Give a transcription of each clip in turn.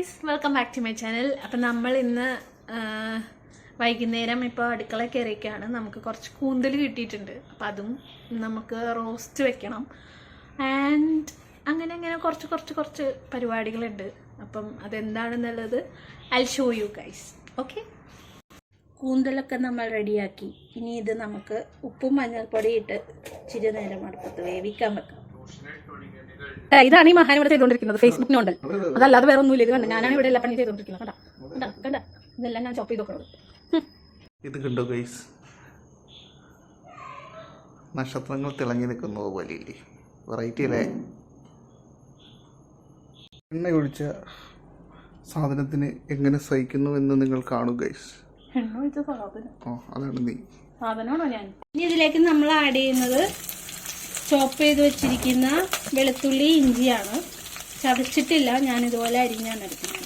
Guys, welcome back to my channel. അപ്പം നമ്മൾ ഇന്ന് വൈകുന്നേരം ഇപ്പോൾ അടുക്കള കയറിയൊക്കെയാണ്. നമുക്ക് കുറച്ച് കൂന്തൽ കിട്ടിയിട്ടുണ്ട്. അപ്പം അതും നമുക്ക് റോസ്റ്റ് വെക്കണം. ആൻഡ് അങ്ങനെ കുറച്ച് പരിപാടികളുണ്ട്. അപ്പം അതെന്താണെന്നുള്ളത് I show you guys. Okay, കൂന്തലൊക്കെ നമ്മൾ റെഡിയാക്കി. ഇനി ഇത് നമുക്ക് ഉപ്പും മഞ്ഞൾപ്പൊടി ഇട്ട് ഇച്ചിരി നേരം അടുപ്പത്ത് വേവിക്കാൻ വെക്കാം. ഇതാണ് ഈ മഹാൻ ഇവിടെ ചെയ്തുകൊണ്ടിരിക്കുന്നത്. ഫേസ്ബുക്കിനുണ്ട്, അതല്ലാതെ വേറെ ഒന്നുമില്ല. ഇത് കണ്ട, ഞാനാണ് ഇവിടെ എല്ലാ പണി ചെയ്തുകൊണ്ടിരിക്കുന്നത്. കണ്ട ഇതെല്ലാം ഞാൻ ചോപ്പ് ചെയ്ത് നോക്കുന്നത്. ഇത് കണ്ടോ ഗൈസ്, നക്ഷത്രങ്ങൾ തിളങ്ങി നിൽക്കുന്നത് പോലെയില്ലേ? വെറൈറ്റി അല്ലേ? എണ്ണ ഒഴിച്ച സാധനത്തിന് എങ്ങനെ സഹിക്കുന്നു എന്ന് നിങ്ങൾ കാണും ഗൈസ്. എണ്ണ ഒഴിച്ച സാധനം, അതാണ് നീ സാധനമാണോ ഞാൻ. ഇനി ഇതിലേക്ക് നമ്മൾ ആഡ് ചെയ്യുന്നത് ചോപ്പ് ചെയ്ത് വെച്ചിരിക്കുന്ന വെളുത്തുള്ളി ഇഞ്ചിയാണ്. ചതച്ചിട്ടില്ല, ഞാനിതുപോലെ അരിഞ്ഞാണ് എടുക്കുന്നത്.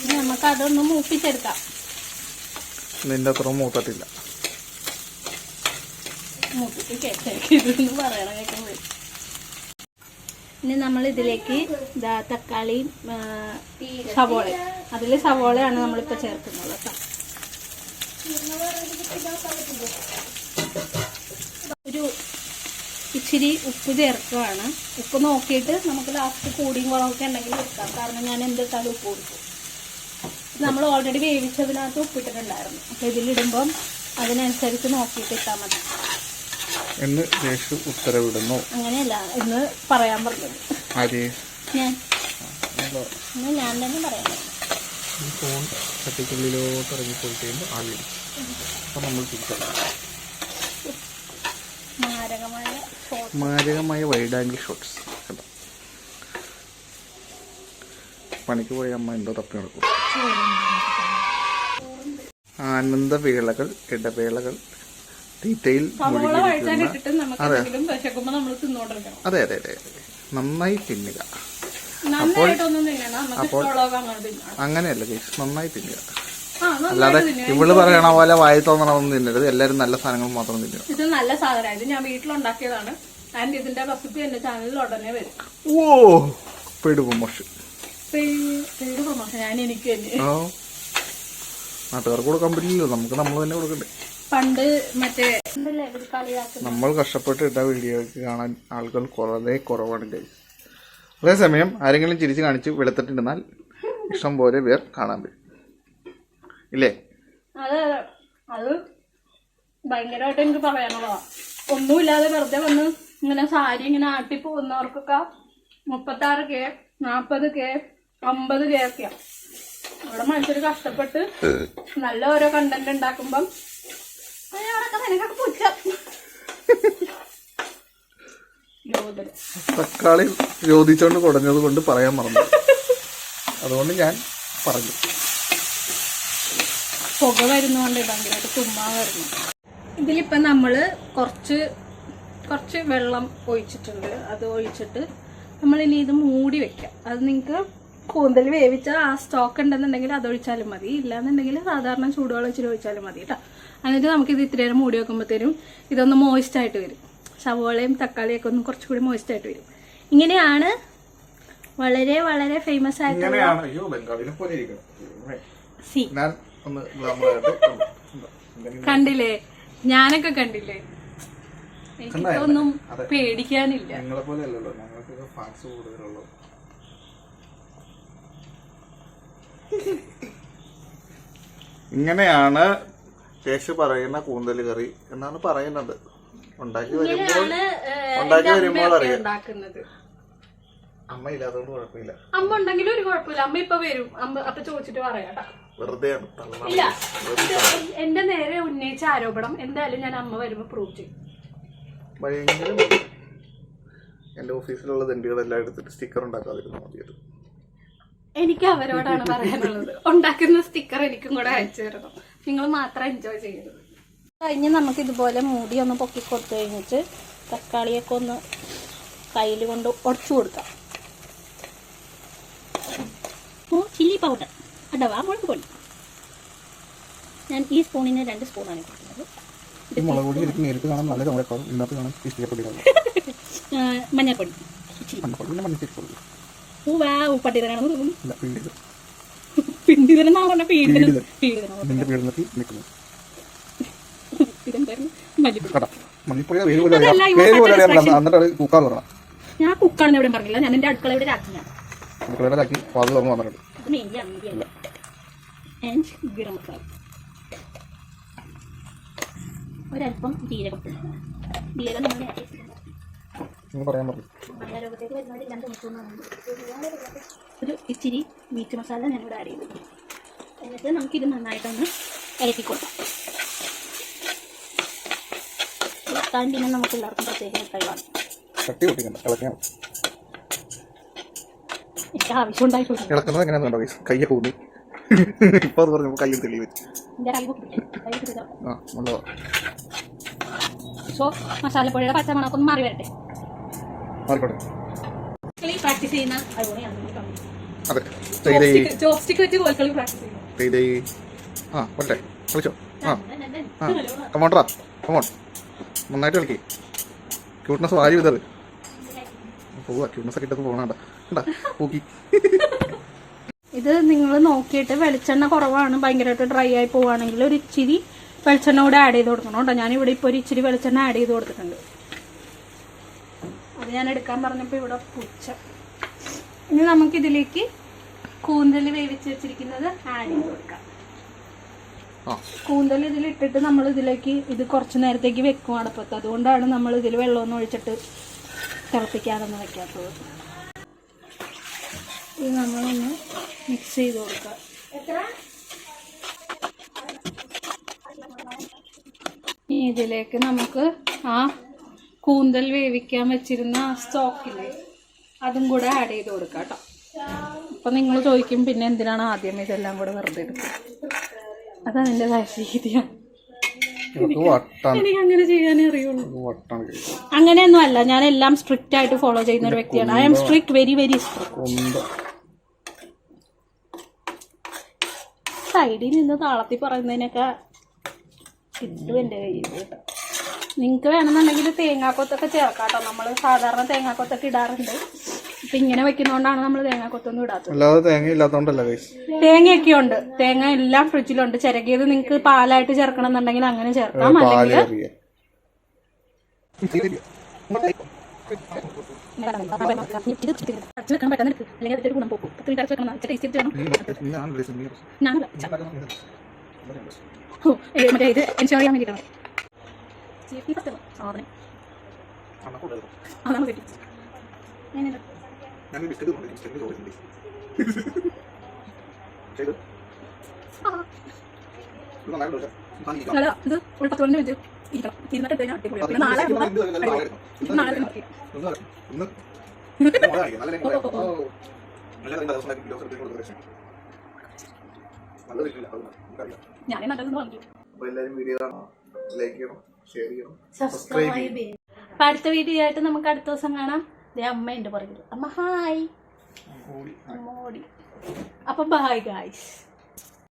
ഇനി നമുക്ക് അതൊന്ന് മൂപ്പിച്ചെടുക്കാം. നിന്റെ അത്ര മൂത്തിട്ടില്ല, മൂപ്പിച്ച് കേട്ടെന്ന് പറയണം കേൾക്കുമ്പോൾ. ഇനി നമ്മൾ ഇതിലേക്ക് തക്കാളിയും സവോളയും, അതിൽ സവോളയാണ് നമ്മളിപ്പോൾ ചേർക്കുന്നത് കേട്ടോ. ഒരു ഇച്ചിരി ഉപ്പ് ചേർക്കുകയാണ്. ഉപ്പ് നോക്കിയിട്ട് നമുക്ക് ലാസ്റ്റ് കൂടിയും കുറവൊക്കെ ഉണ്ടെങ്കിൽ വെക്കാം. കാരണം ഞാൻ എന്തിട്ടാലും ഉപ്പ് കൊടുക്കും. നമ്മൾ ഓൾറെഡി വേവിച്ചതിനകത്ത് ഉപ്പിട്ടിട്ടുണ്ടായിരുന്നു. അപ്പോൾ ഇതിലിടുമ്പം അതിനനുസരിച്ച് നോക്കിയിട്ട് ഇട്ടാൽ മതി എന്ന് യേശു ഉത്തരവിടുന്നു. അങ്ങനെയല്ല എന്ന് പറയാൻ പറഞ്ഞത് ഞാൻ തന്നെ പറയാം. ഫോൺ ചട്ടിക്കുള്ളിലോട്ട് ഇറങ്ങിപ്പോയി കഴിയുമ്പോൾ ആദ്യം അപ്പം നമ്മൾ മാരകമായ വൈഡ് ആംഗിൾ ഷോട്ട്സ്. പണിക്ക് പോയ അമ്മ എന്തോ തപ്പി നടക്കും. ആനന്ദവേളകൾ, ഇടവേളകൾ, ഡീറ്റെയിൽ. അതെ അതെ അതെ, നന്നായി തിന്നുക. അപ്പോൾ അങ്ങനെയല്ല ഗൈസ്, നന്നായി തിന്നുക. അല്ലാതെ ഇവള് പറയണ പോലെ വായി തോന്നണമെന്ന് തിന്നരുത്. എല്ലാരും നല്ല സാധനങ്ങൾ മാത്രം തിന്നുക. ഇത് നല്ല സാധനമാണ്. ഇത് ഞാൻ വീട്ടിലുണ്ടാക്കിയതാണ്. ആൻഡ് ഇതിന്റെ റെസിപ്പി എന്റെ ചാനലിൽ ഉടനെ വരും. ഓ, പെയ്ഡ് പ്രൊമോഷൻ. ഞാൻ എനിക്ക് തന്നെ നാട്ടുകാർക്ക് കൊടുക്കാൻ പറ്റില്ലല്ലോ, നമുക്ക് നമ്മൾ തന്നെ കൊടുക്കണ്ടേ. പണ്ട് മറ്റേ നമ്മൾ കഷ്ടപ്പെട്ട് ഇട്ട വീഡിയോയ്ക്ക് കാണാൻ ആളുകൾ വളരെ കുറവാണ് ഗൈസ്. അതേസമയം ആരെങ്കിലും ചിരിച്ച് കാണിച്ച് വെളുത്തിട്ടിരുന്നാൽ ഇഷ്ടം പോലെ പേർ കാണാൻ പറ്റും ഇല്ലേ? അത് ഭയങ്കരമായിട്ട് എനിക്ക് പറയാനുള്ളതാ. ഒന്നുമില്ലാതെ വെറുതെ വന്ന് ഇങ്ങനെ സാരി ഇങ്ങനെ ആട്ടി പോകുന്നവർക്കൊക്കെ 36K 40K 50K ഒക്കെയാ. അവിടെ മനുഷ്യർ കഷ്ടപ്പെട്ട് നല്ല ഓരോ കണ്ടന്റ് ഉണ്ടാക്കുമ്പം തക്കാളി രോധിച്ചോണ്ട് കുടഞ്ഞത് കൊണ്ട് പറയാൻ മറന്നു, അതുകൊണ്ട് ഞാൻ പറഞ്ഞു. പുക വരുന്നോണ്ട് ഭയങ്കരമായിട്ട് തുമ്മാ വരുന്നു. ഇതിലിപ്പോ നമ്മള് കുറച്ച് വെള്ളം ഒഴിച്ചിട്ടുണ്ട്. അത് ഒഴിച്ചിട്ട് നമ്മളിനി ഇത് മൂടി വെക്കാം. അത് നിങ്ങൾക്ക് കൂന്തൽ വേവിച്ച ആ സ്റ്റോക്ക് ഉണ്ടെന്നുണ്ടെങ്കിൽ അതൊഴിച്ചാലും മതി. ഇല്ലാന്നുണ്ടെങ്കിൽ സാധാരണ ചൂടുവെള്ളം ഇച്ചിരി ഒഴിച്ചാലും മതി കേട്ടോ. എന്നിട്ട് നമുക്കിത് ഇത്തിരി നേരം മൂടി വെക്കുമ്പോഴത്തേനും ഇതൊന്ന് മോയിസ്റ്റായിട്ട് വരും. സവോളയും തക്കാളിയൊക്കെ ഒന്ന് കുറച്ചുകൂടി മോയിസ്റ്റായിട്ട് വരും. ഇങ്ങനെയാണ് വളരെ വളരെ ഫേമസ് ആയിട്ടുള്ള കണ്ടില്ലേ, ഞാനൊക്കെ കണ്ടില്ലേ. എനിക്കൊന്നും പേടിക്കാനില്ല. ഇങ്ങനെയാണ് ശേഷ് പറയുന്ന കൂന്തൽ കറി എന്നാണ് പറയുന്നത്. ഉണ്ടാക്കി വരുമ്പോൾ അറിയാം. അമ്മ ഇല്ലാത്തതുകൊണ്ട് കുഴപ്പമില്ല. അമ്മ ഉണ്ടെങ്കിലും ഒരു കുഴപ്പമില്ല. അമ്മ ഇപ്പൊ വരും. അപ്പൊ ചോദിച്ചിട്ട് പറയാട്ടാ. വെറുതെ ഇല്ല, എന്റെ നേരെ ഉന്നയിച്ച ആരോപണം എന്തായാലും ഞാൻ അമ്മ വരുമ്പോ പ്രൂവ് ചെയ്യും. എന്റെ ഓഫീസിലുള്ള ദണ്ടികളെല്ലാം എടുത്തിട്ട് സ്റ്റിക്കർ ഉണ്ടാക്കാതിരുന്നു മതിയത്. എനിക്ക് അവരോടാണ് പറയാനുള്ളത്. ഉണ്ടാക്കുന്ന സ്റ്റിക്കർ എനിക്കും കൂടെ അയച്ചു തരണം. നിങ്ങൾ മാത്രം എൻജോയ് ചെയ്യരുത്. കഴിഞ്ഞ് നമുക്ക് ഇതുപോലെ മൂടി ഒന്ന് പൊക്കി കൊടുത്തു കഴിഞ്ഞിട്ട് തക്കാളിയൊക്കെ ഒന്ന് കയ്യിൽ കൊണ്ട് ഉടച്ചു കൊടുക്കാം. ചില്ലി പൗഡർ അടവാ മുളക് പൊടി. ഞാൻ ഈ സ്പൂണിന് 2 സ്പൂണാണ് കൊടുക്കുന്നത്. ഈ മുളക് പൊടി എനിക്ക് നേരിട്ട് കാണാൻ നല്ല ചുമലക്കാവും ഇന്നത്തെ കാണാൻ ഇഷ്ടപ്പെടി മഞ്ഞൾപ്പൊടി മഞ്ഞപ്പൊടി പിന്നെ മഞ്ഞപ്പൊടി പട്ടിതരാണെന്ന് തോന്നുന്നു. ഇല്ല പീഡിത് പിണ്ടിതരെന്നാ പറഞ്ഞ പീഡിതരം നിന്റെ പീഡനത്തിൽ നിൽക്കുന്നു ഇതെന്തായിരുന്നു മല്ലിപ്പൊടി. കേട്ടോ മഞ്ഞപ്പൊടി പേര് പോലെ അറിയാം എന്നിട്ട് അത് കൂക്കാൻ പറയണം ഞാൻ കുക്കാണെന്ന് എവിടെയും പറഞ്ഞില്ല. ഞാൻ എൻ്റെ അടുക്കളയുടെ രാജ്ഞിയാണ്. അടുക്കളയുടെ ആക്കി വാതിൽ തുറന്ന് വന്നിട്ടുണ്ട് ഇത് മെയിൻ ആൻഡ് ഗരം മസാല, ഒരല്പം ജീരകം. ജീരകം നമ്മൾ നിങ്ങൾ പറയാൻ പറഞ്ഞു രോഗത്തേക്ക് വരുന്നവർ 2 മണിക്കൂറിനാണ്. ഒരു ഇച്ചിരി മീറ്റ് മസാല ഞാനിവിടെ ആഡ് ചെയ്തു. എന്നിട്ട് നമുക്കിത് നന്നായിട്ടൊന്ന് ഇളക്കി കൊടുക്കാം. ഇളക്കാൻ പിന്നെ നമുക്ക് എല്ലാവർക്കും പ്രത്യേകം കഴിവാണ്. കട്ടി പൊട്ടിക്കണ്ട ഇളക്കാൻ എനിക്ക് ആവശ്യം ഉണ്ടായിട്ടുള്ളൂ. ഇളക്കുന്നത് എങ്ങനെയാണെന്നുണ്ടോ കയ്യെ കൂടി ഇപ്പൊ അത് പറഞ്ഞപ്പോൾ കയ്യിൽ തെളിവ് എൻ്റെ കൈ പൊട്ടിട്ട് ആ നല്ലതാ. സോ മസാലപ്പൊടിയുടെ പച്ചമണമൊക്കെ ഒന്ന് മാറി വരട്ടെ. മാറിക്കോട്ടെ പ്രാക്ടീസ് ചെയ്യുന്ന അതുപോലെയാണ്. അതെ ചോപ്സ്റ്റിക്ക് വെച്ച് കോൽക്കളി പ്രാക്ടീസ് ചെയ്യുന്നു. ആ പോട്ടെ കളിച്ചോ ആ ആ കമോണ്ടറാ കമോൺ നന്നായിട്ട് കളിക്കി. ക്യൂട്ട്നെസ് വാരി വിതറ് പോവാ. ക്യൂട്ട്നെസ് ഒക്കെ ഇട്ടൊക്കെ പോകണ കണ്ടാ പൂക്കി. ഇത് നിങ്ങൾ നോക്കിയിട്ട് വെളിച്ചെണ്ണ കുറവാണ്, ഭയങ്കരമായിട്ട് ഡ്രൈ ആയി പോവുകയാണെങ്കിൽ ഒരു ഇച്ചിരി വെളിച്ചെണ്ണ കൂടെ ആഡ് ചെയ്ത് കൊടുക്കണം കേട്ടോ. ഞാനിവിടെ ഇപ്പോൾ ഒരു ഇച്ചിരി വെളിച്ചെണ്ണ ആഡ് ചെയ്ത് കൊടുത്തിട്ടുണ്ട്. അത് ഞാൻ എടുക്കാൻ പറഞ്ഞപ്പോൾ ഇവിടെ പുച്ച. ഇനി നമുക്കിതിലേക്ക് കൂന്തൽ വേവിച്ച് വെച്ചിരിക്കുന്നത് ആഡ് ചെയ്ത് കൊടുക്കാം. കൂന്തൽ ഇതിലിട്ടിട്ട് നമ്മൾ ഇതിലേക്ക് ഇത് കുറച്ച് നേരത്തേക്ക് വെക്കും അടുപ്പത്ത്. അതുകൊണ്ടാണ് നമ്മൾ ഇതിൽ വെള്ളമൊന്നും ഒഴിച്ചിട്ട് തിളപ്പിക്കാനൊന്നും വെക്കാത്തത്. ഇത് നമ്മളൊന്ന് മിക്സ് ചെയ്ത് കൊടുക്കുക. ഇതിലേക്ക് നമുക്ക് ആ കൂന്തൽ വേവിക്കാൻ വെച്ചിരുന്ന സ്റ്റോക്കില്ലേ അതും കൂടെ ആഡ് ചെയ്ത് കൊടുക്കാം കേട്ടോ. അപ്പം നിങ്ങൾ ചോദിക്കും പിന്നെ എന്തിനാണ് ആദ്യം ഇതെല്ലാം കൂടെ വെറുതെ എടുക്കുന്നത്. അതതിൻ്റെതായ രീതിയാണ്. എനിക്ക് അങ്ങനെ ചെയ്യാനേ അറിയുള്ളൂ. അങ്ങനെയൊന്നും അല്ല, ഞാൻ എല്ലാം സ്ട്രിക്റ്റ് ആയിട്ട് ഫോളോ ചെയ്യുന്ന ഒരു വ്യക്തിയാണ്. I am strict, very very strict. സൈഡിൽ നിന്ന് താളത്തിൽ പറയുന്നതിനൊക്കെ കിട്ടും എൻ്റെ കയ്യിൽ കേട്ടോ. നിങ്ങൾക്ക് വേണമെന്നുണ്ടെങ്കിൽ തേങ്ങാക്കൊത്തൊക്കെ ചേർക്കാം കേട്ടോ. നമ്മൾ സാധാരണ തേങ്ങാക്കൊത്തൊക്കെ ഇടാറുണ്ട്. ഇപ്പം ഇങ്ങനെ വെക്കുന്നതുകൊണ്ടാണ് നമ്മൾ തേങ്ങാക്കൊത്തൊന്നും ഇടാത്തത്. തേങ്ങയൊക്കെ ഉണ്ട്, തേങ്ങ എല്ലാം ഫ്രിഡ്ജിലുണ്ട്. ചിരകിയത് നിങ്ങൾക്ക് പാലായിട്ട് ചേർക്കണം എന്നുണ്ടെങ്കിൽ അങ്ങനെ ചേർക്കാം. അല്ലെങ്കിൽ ഗുണം പോകും. മറ്റേ ഇത് എൻഷോർ ചെയ്യാൻ വേണ്ടിയിട്ടാണ്. അതാണ് കിട്ടി. അല്ല ഇത് ഒരു 10 മിനിറ്റ് ഇരിക്കണം. ഇരുന്നിട്ട് കഴിഞ്ഞാൽ അടിപൊളിയാണ്. പിന്നെ നാളെ ഞാൻ നല്ലതെന്ന് പറഞ്ഞു. സബ്സ്ക്രൈബ് ചെയ്യും. അപ്പൊ അടുത്ത വീഡിയോ ആയിട്ട് നമുക്ക് അടുത്ത ദിവസം കാണാം. അമ്മയുണ്ട് പറയുന്നത്. അമ്മ ഹായ് മോടി. അപ്പൊ ബൈ ഗൈസ്.